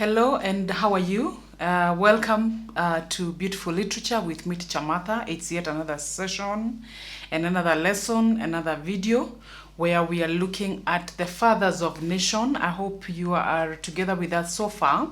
Hello and how are you? Welcome to Beautiful Literature with me, Teacher Martha. It's yet another session and another lesson, another video where we are looking at the fathers of nation. I hope you are together with us so far.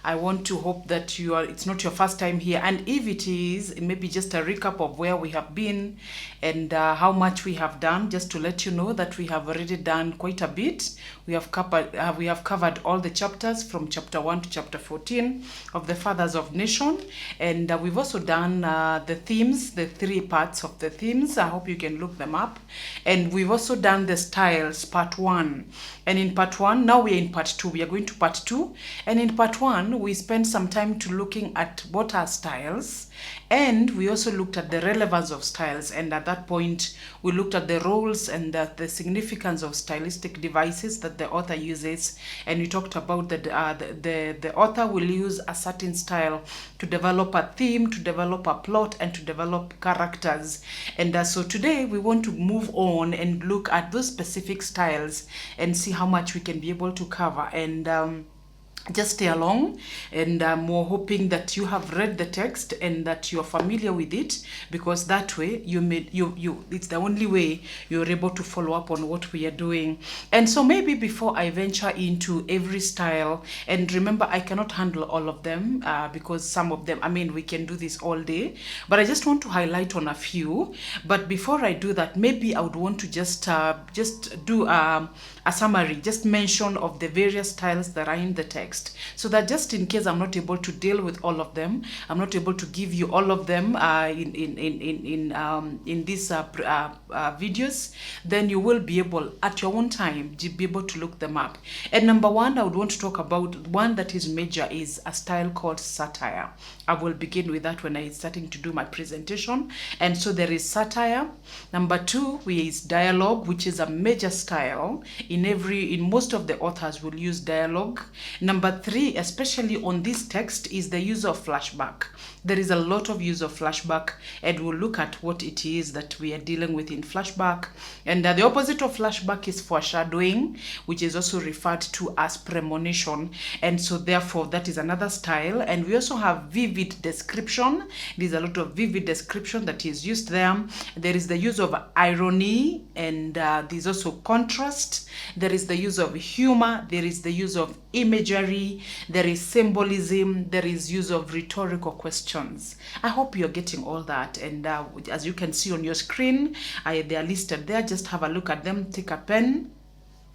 I want to hope that it's not your first time here, and if it is, maybe just a recap of where we have been and how much we have done, just to let you know that we have already done quite a bit. We have covered all the chapters from chapter 1 to chapter 14 of the Fathers of Nation, and we've also done the themes, the 3 parts of the themes. I hope you can look them up. And we've also done the styles, part 1. And in part 1, now we're in part 2. We are going to part 2. And in part 1, we spent some time to looking at what are styles. And we also looked at the relevance of styles. And at that point, we looked at the roles and the significance of stylistic devices that the author uses. And we talked about that the author will use a certain style to develop a theme, to develop a plot, and to develop characters. And so today, we want to move on and look at those specific styles and see how much we can be able to cover. And just stay along, and we're hoping that you have read the text and that you're familiar with it, because that way it's the only way you're able to follow up on what we are doing. And so maybe before I venture into every style, and remember I cannot handle all of them because some of them, we can do this all day, but I just want to highlight on a few. But before I do that, maybe I would want to just do a summary, just mention of the various styles that are in the text, so that just in case I'm not able to deal with all of them, I'm not able to give you all of them in these videos, then you will be able at your own time to be able to look them up. And number one, I would want to talk about one that is major, is a style called satire. I will begin with that when I'm starting to do my presentation. And so there is satire. Number 2 is dialogue, which is a major style. In most of the authors will use dialogue. Number 3, especially on this text, is the use of flashback. There is a lot of use of flashback, and we'll look at what it is that we are dealing with in flashback. And the opposite of flashback is foreshadowing, which is also referred to as premonition. And so therefore, that is another style. And we also have vivid description. There's a lot of vivid description that is used there. There is the use of irony, and there's also contrast. There is the use of humor. There is the use of imagery. There is symbolism. There is use of rhetorical questions. I hope you're getting all that. And as you can see on your screen, they are listed there. Just have a look at them. Take a pen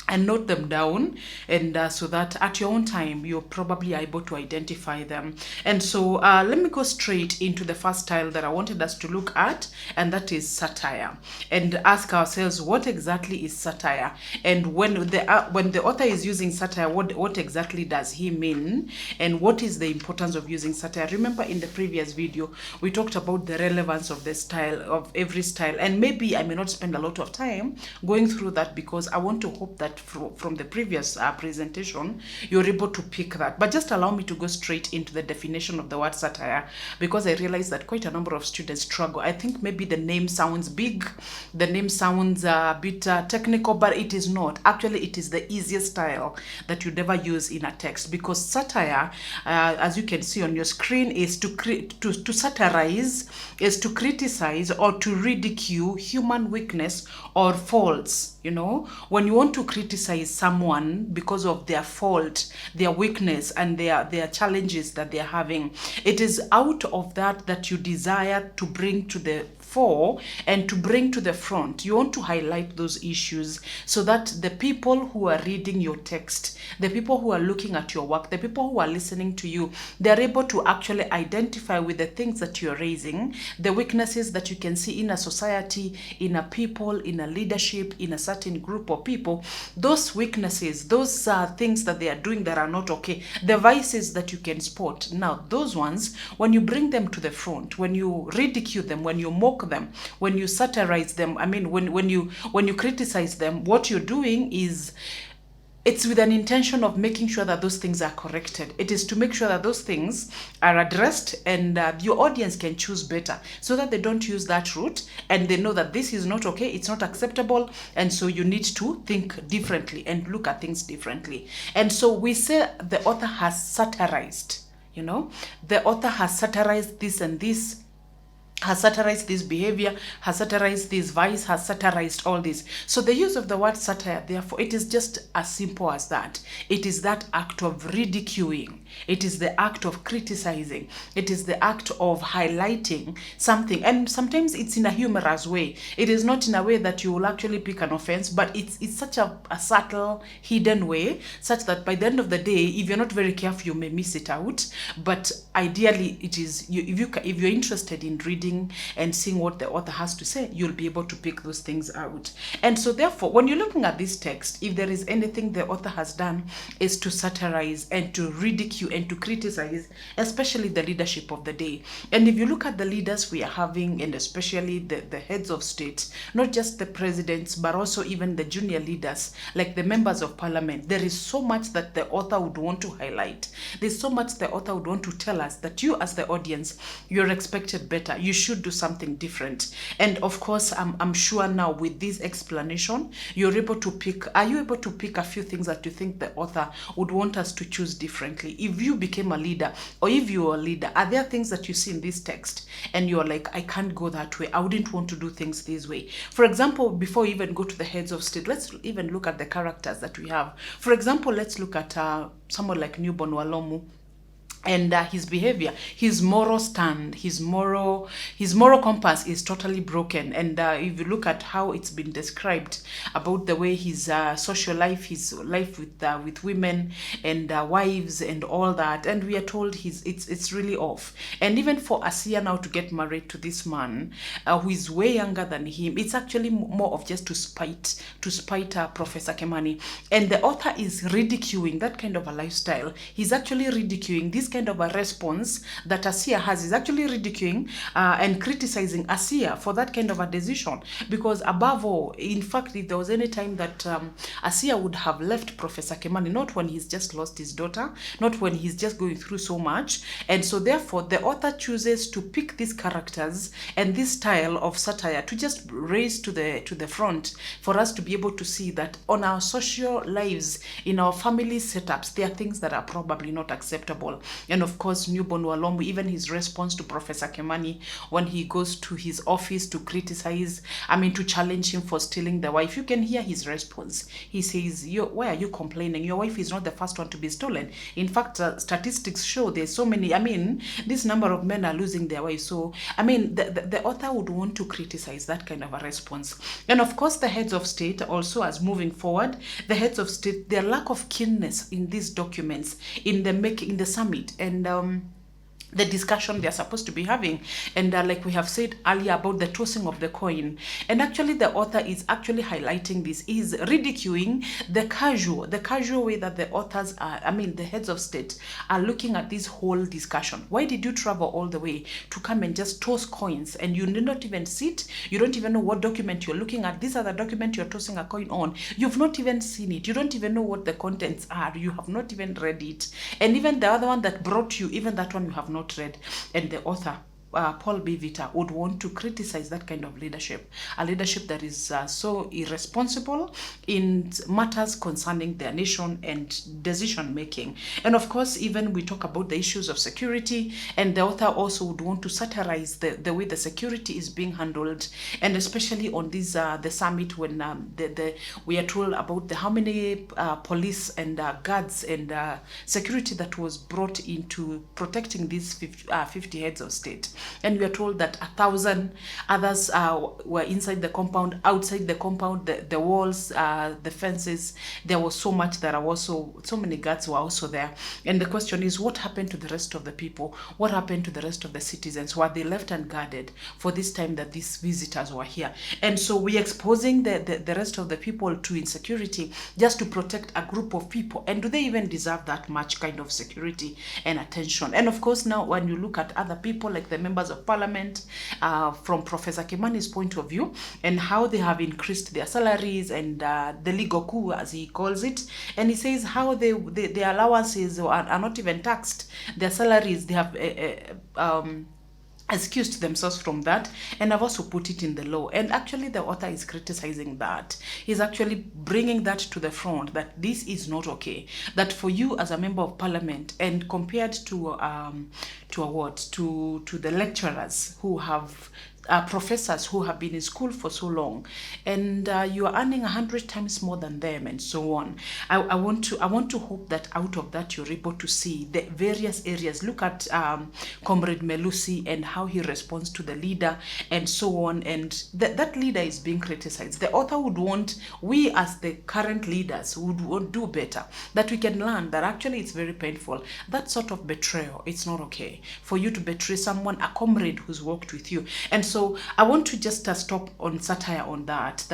and note them down, and so that at your own time you're probably able to identify them. And so let me go straight into the first style that I wanted us to look at, and that is satire, and ask ourselves, what exactly is satire? And when the author is using satire, what exactly does he mean, and what is the importance of using satire? Remember, in the previous video we talked about the relevance of the style, of every style, and maybe I may not spend a lot of time going through that, because I want to hope that from the previous presentation you're able to pick that. But just allow me to go straight into the definition of the word satire, because I realize that quite a number of students struggle. I think maybe the name sounds big, the name sounds a bit technical, but it is not. Actually, it is the easiest style that you'd ever use in a text, because satire, as you can see on your screen, is to satirize, is to criticize or to ridicule human weakness or faults. When you want to criticize someone because of their fault, their weakness, and their challenges that they're having, it is out of that you desire to bring to the fore and to bring to the front. You want to highlight those issues so that the people who are reading your text, the people who are looking at your work, the people who are listening to you, they're able to actually identify with the things that you're raising, the weaknesses that you can see in a society, in a people, in a leadership, in a certain group of people. Those weaknesses, those things that they are doing that are not okay, the vices that you can spot. Now, those ones, when you bring them to the front, when you ridicule them, when you mock them, when you satirize them, when you criticize them, what you're doing is it's with an intention of making sure that those things are corrected. It is to make sure that those things are addressed, and your audience can choose better, so that they don't use that route, and they know that this is not okay, it's not acceptable, and so you need to think differently and look at things differently. And so we say the author has satirized, the author has satirized this and this, has satirized this behavior, has satirized this vice, has satirized all this. So the use of the word satire, therefore, it is just as simple as that. It is that act of ridiculing. It is the act of criticizing. It is the act of highlighting something. And sometimes it's in a humorous way. It is not in a way that you will actually pick an offense, but it's such a subtle, hidden way, such that by the end of the day, if you're not very careful, you may miss it out. But ideally, it is, if you're interested in reading and seeing what the author has to say, you'll be able to pick those things out. And so therefore, when you're looking at this text, if there is anything the author has done, is to satirize and to ridicule and to criticize, especially the leadership of the day. And if you look at the leaders we are having, and especially the heads of state, not just the presidents, but also even the junior leaders, like the members of parliament, there is so much that the author would want to highlight. There's so much the author would want to tell us that you, as the audience, you're expected better. You should do something different. And of course, I'm sure now with this explanation, are you able to pick a few things that you think the author would want us to choose differently? If you became a leader, or if you're a leader, are there things that you see in this text and you're like, I can't go that way, I wouldn't want to do things this way? For example, before we even go to the heads of state, let's even look at the characters that we have. For example, let's look at someone like Newborn Walomu, and his behavior, his moral stand, his moral compass is totally broken. And if you look at how it's been described about the way his social life, his life with women and wives and all that, and we are told it's really off. And even for Asia now to get married to this man who is way younger than him, it's actually more of just to spite Professor Kimani. And the author is ridiculing that kind of a lifestyle. He's actually ridiculing this kind of a response that Asia has. Is actually ridiculing and criticizing Asia for that kind of a decision. Because above all, in fact, if there was any time that Asia would have left Professor Kimani, not when he's just lost his daughter, not when he's just going through so much. And so therefore, the author chooses to pick these characters and this style of satire to just raise to the front for us to be able to see that on our social lives, in our family setups, there are things that are probably not acceptable. And of course, Newborn Walomu, even his response to Professor Kimani when he goes to his office to criticize, to challenge him for stealing the wife, you can hear his response. He says, why are you complaining? Your wife is not the first one to be stolen. In fact, statistics show there's so many, this number of men are losing their wives. So, the author would want to criticize that kind of a response. And of course, the heads of state also, as moving forward, the heads of state, their lack of keenness in these documents, in the summit, and the discussion they're supposed to be having. And like we have said earlier about the tossing of the coin, and actually the author is actually highlighting this, is ridiculing the casual way that the authors are, the heads of state are looking at this whole discussion. Why did you travel all the way to come and just toss coins, and you did not even sit, you don't even know what document you're looking at? These are the document you're tossing a coin on. You've not even seen it, you don't even know what the contents are, you have not even read it. And even the other one that brought you, even that one you have not read. And the author, Paul B. Vita, would want to criticize that kind of leadership, a leadership that is so irresponsible in matters concerning their nation and decision making. And of course, even we talk about the issues of security, and the author also would want to satirize the way the security is being handled, and especially on this the summit, when we are told about how many police and guards and security that was brought into protecting these 50 heads of state. And we are told that 1,000 others were inside the compound, outside the compound, the walls, the fences. There was so much that so many guards were also there. And the question is, what happened to the rest of the people? What happened to the rest of the citizens? Were they left unguarded for this time that these visitors were here? And so we're exposing the rest of the people to insecurity just to protect a group of people. And do they even deserve that much kind of security and attention? And of course, now when you look at other people like the members of parliament from Professor Kimani's point of view, and how they have increased their salaries and the legal coup, as he calls it. And he says how their allowances are not even taxed. Their salaries, they have excused themselves from that, and I've also put it in the law. And actually the author is criticizing that. He's actually bringing that to the front, that this is not okay, that for you as a member of parliament, and compared to the lecturers who have professors who have been in school for so long, and you are earning 100 times more than them, and so on. I want to hope that out of that you're able to see the various areas. Look at Comrade Melusi and how he responds to the leader, and so on. And that leader is being criticized. The author would want, we as the current leaders would do better, that we can learn that actually it's very painful. That sort of betrayal, it's not okay for you to betray someone, a comrade who's worked with you. And so I want to just stop on satire on that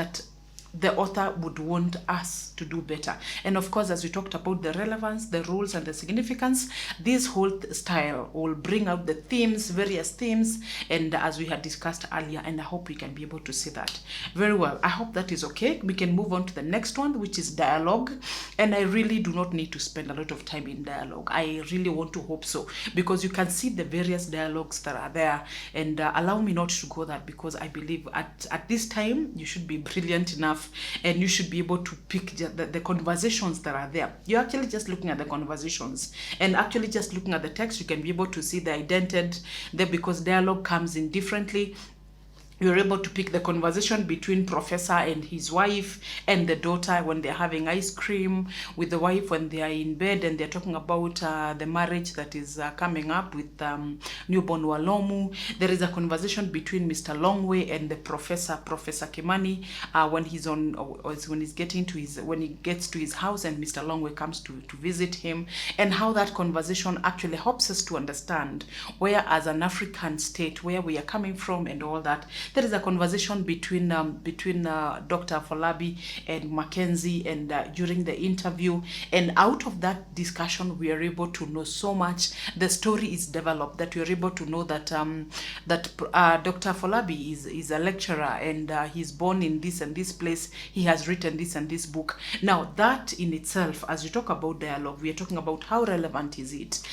the author would want us to do better. And of course, as we talked about the relevance, the rules, and the significance, this whole style will bring out the themes, various themes, and as we had discussed earlier, and I hope we can be able to see that very well. I hope that is okay. We can move on to the next one, which is dialogue. And I really do not need to spend a lot of time in dialogue. I really want to hope so, because you can see the various dialogues that are there, and allow me not to go that, because I believe at this time you should be brilliant enough, and you should be able to pick the conversations that are there. You're actually just looking at the conversations, and actually just looking at the text, you can be able to see the indented there, because dialogue comes in differently. You're able to pick the conversation between professor and his wife and the daughter when they're having ice cream, with the wife when they are in bed and they're talking about the marriage that is coming up with newborn Walomu. There is a conversation between Mr. Longway and the Professor Kimani when he gets to his house and Mr. Longway comes to visit him, and how that conversation actually helps us to understand where, as an African state, where we are coming from and all that. There is a conversation between Dr. Folabi and Mackenzie, and during the interview, and out of that discussion we are able to know so much. The story is developed, that we are able to know that Dr. Folabi is a lecturer, and he's born in this and this place. He has written this and this book. Now that in itself, as you talk about dialogue, we are talking about how relevant is it.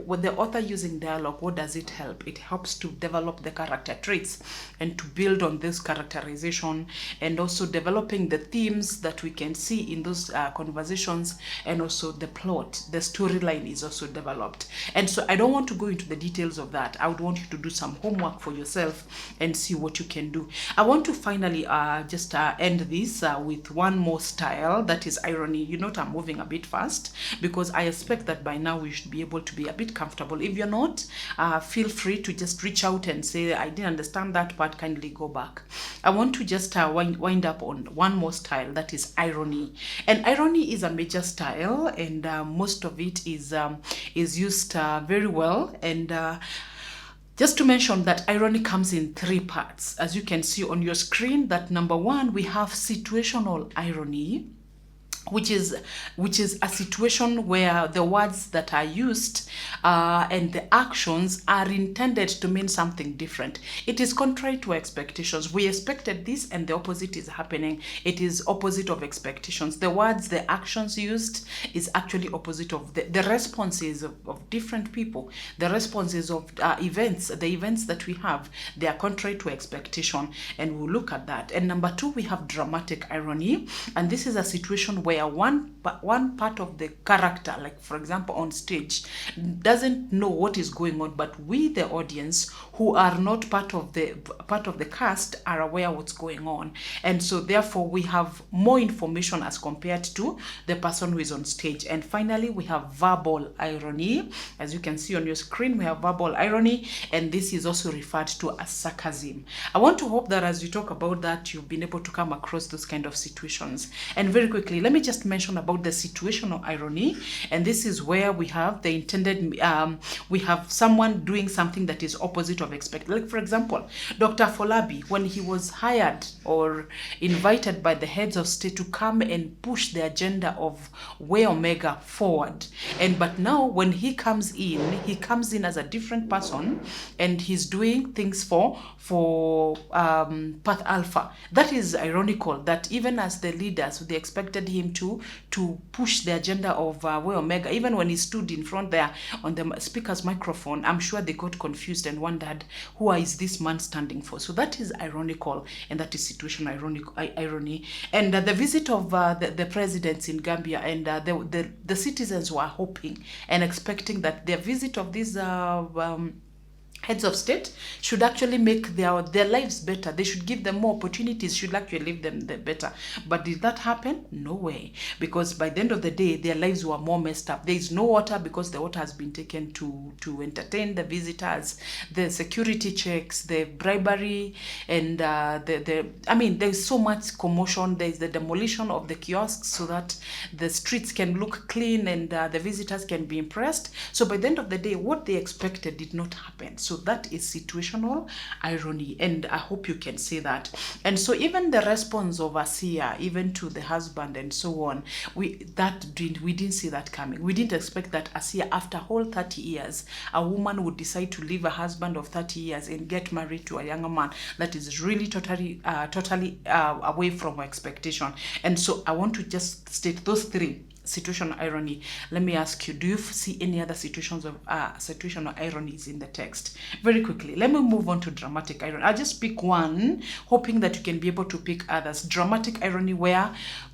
With the author using dialogue, what does it help? It helps to develop the character traits and to build on this characterization, and also developing the themes that we can see in those conversations, and also the plot, the storyline is also developed. And so I don't want to go into the details of that. I would want you to do some homework for yourself and see what you can do. I want to finally just end this with one more style, that is irony. You note I'm moving a bit fast, because I expect that by now we should be able to be a bit comfortable. If you're not, feel free to just reach out and say, I didn't understand that part, kindly go back. I want to just wind up on one more style, that is irony. And irony is a major style, and most of it is used very well. And just to mention that irony comes in 3 parts, as you can see on your screen. That number 1, we have situational irony, which is a situation where the words that are used and the actions are intended to mean something different. It is contrary to expectations. We expected this, and the opposite is happening. It is opposite of expectations. The words, the actions used is actually opposite of the responses of different people. The responses of events, the events that we have, they are contrary to expectation, and we'll look at that. And number 2, we have dramatic irony, and this is a situation where one part of the character, like for example on stage, doesn't know what is going on, but we, the audience, who are not part of the cast, are aware what's going on. And so therefore we have more information as compared to the person who is on stage. And finally, we have verbal irony. As you can see on your screen, we have verbal irony, and this is also referred to as sarcasm. I want to hope that as we talk about that, you've been able to come across those kind of situations. And very quickly, let me me just mention about the situational irony. And this is where we have the intended, we have someone doing something that is opposite of expected. Like, for example, Dr. Folabi, when he was hired or invited by the heads of state to come and push the agenda of Way Omega forward. But now when he comes in as a different person, and he's doing things for Path Alpha. That is ironical, that even as the leaders, they expected him to push the agenda of Way Omega. Even when he stood in front there on the speaker's microphone, I'm sure they got confused and wondered, who is this man standing for? So that is ironical, and that is situational irony. And the visit of the presidents in Gambia, and the citizens were hoping and expecting that the visit of these heads of state should actually make their lives better. They should give them more opportunities, should actually leave them better. But did that happen? No way. Because by the end of the day, their lives were more messed up. There is no water because the water has been taken to entertain the visitors, the security checks, the bribery, and there's so much commotion. There's the demolition of the kiosks so that the streets can look clean and the visitors can be impressed. So by the end of the day, what they expected did not happen. So that is situational irony, and I hope you can see that. And so even the response of Asia, even to the husband and so on, we didn't see that coming. We didn't expect that Asia, after whole 30 years, a woman would decide to leave a husband of 30 years and get married to a younger man. That is really totally away from our expectation. And so I want to just state those three. Situational irony. Let me ask you, do you see any other situations of situational ironies in the text? Very quickly, let me move on to dramatic irony. I'll just pick one, hoping that you can be able to pick others. Dramatic irony, where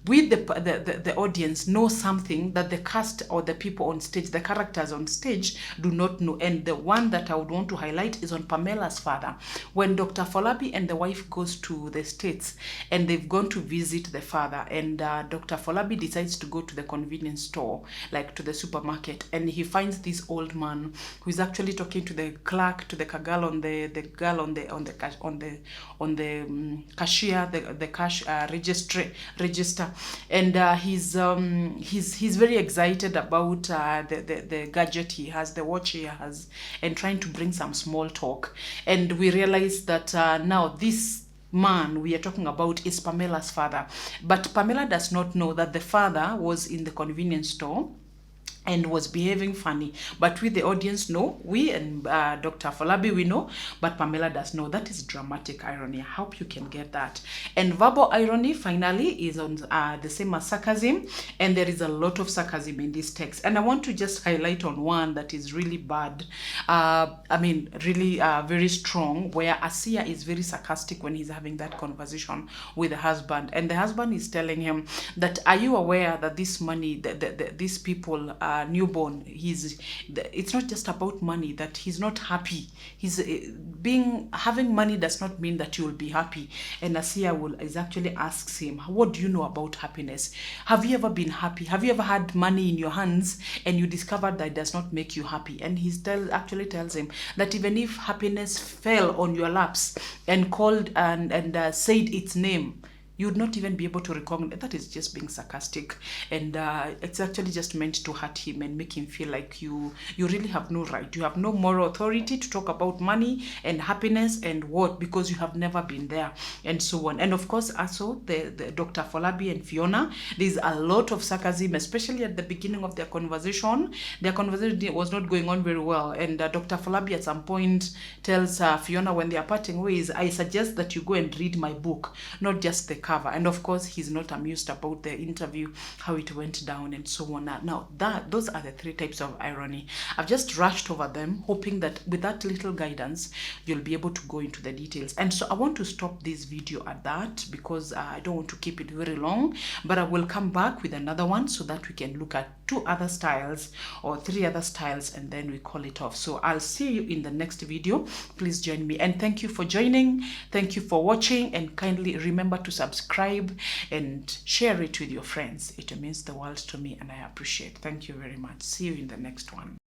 we, the audience, know something that the cast or the people on stage, the characters on stage, do not know. And the one that I would want to highlight is on Pamela's father. When Dr. Folabi and the wife goes to the States, and they've gone to visit the father, and Dr. Folabi decides to go to the convenience store, like to the supermarket, and he finds this old man who is actually talking to the clerk, to the girl on the cashier, the cash register, and he's very excited about the gadget he has, the watch he has, and trying to bring some small talk. And we realize that now this man we are talking about is Pamela's father, but Pamela does not know that the father was in the convenience store and was behaving funny. But we, the audience, know. We and Dr. Folabi, we know, but Pamela does know. That is dramatic irony. I hope you can get that. And verbal irony, finally, is on the same as sarcasm, and there is a lot of sarcasm in this text. And I want to just highlight on one that is really bad. Really very strong, where Asia is very sarcastic when he's having that conversation with the husband. And the husband is telling him that, are you aware that this money, these people, newborn, it's not just about money, that he's not happy. Having money does not mean that you will be happy. And Asia actually asks him, what do you know about happiness? Have you ever been happy? Have you ever had money in your hands and you discovered that it does not make you happy? And he actually tells him that even if happiness fell on your laps and called and said its name, you would not even be able to recognize. That is just being sarcastic, and it's actually just meant to hurt him and make him feel like you really have no right. You have no moral authority to talk about money and happiness and what, because you have never been there, and so on. And of course, also the Dr. Folabi and Fiona, there's a lot of sarcasm, especially at the beginning of their conversation. Their conversation was not going on very well, and Dr. Folabi at some point tells Fiona, when they are parting ways, I suggest that you go and read my book, not just the cover. And of course, he's not amused about the interview, how it went down, and so on. Now, those are the three types of irony. I've just rushed over them, hoping that with that little guidance, you'll be able to go into the details. And so I want to stop this video at that, because I don't want to keep it very long, but I will come back with another one so that we can look at 2 other styles or 3 other styles, and then we call it off. So I'll see you in the next video. Please join me, and thank you for joining. Thank you for watching, and kindly remember to subscribe and share it with your friends. It means the world to me, and I appreciate. Thank you very much. See you in the next one.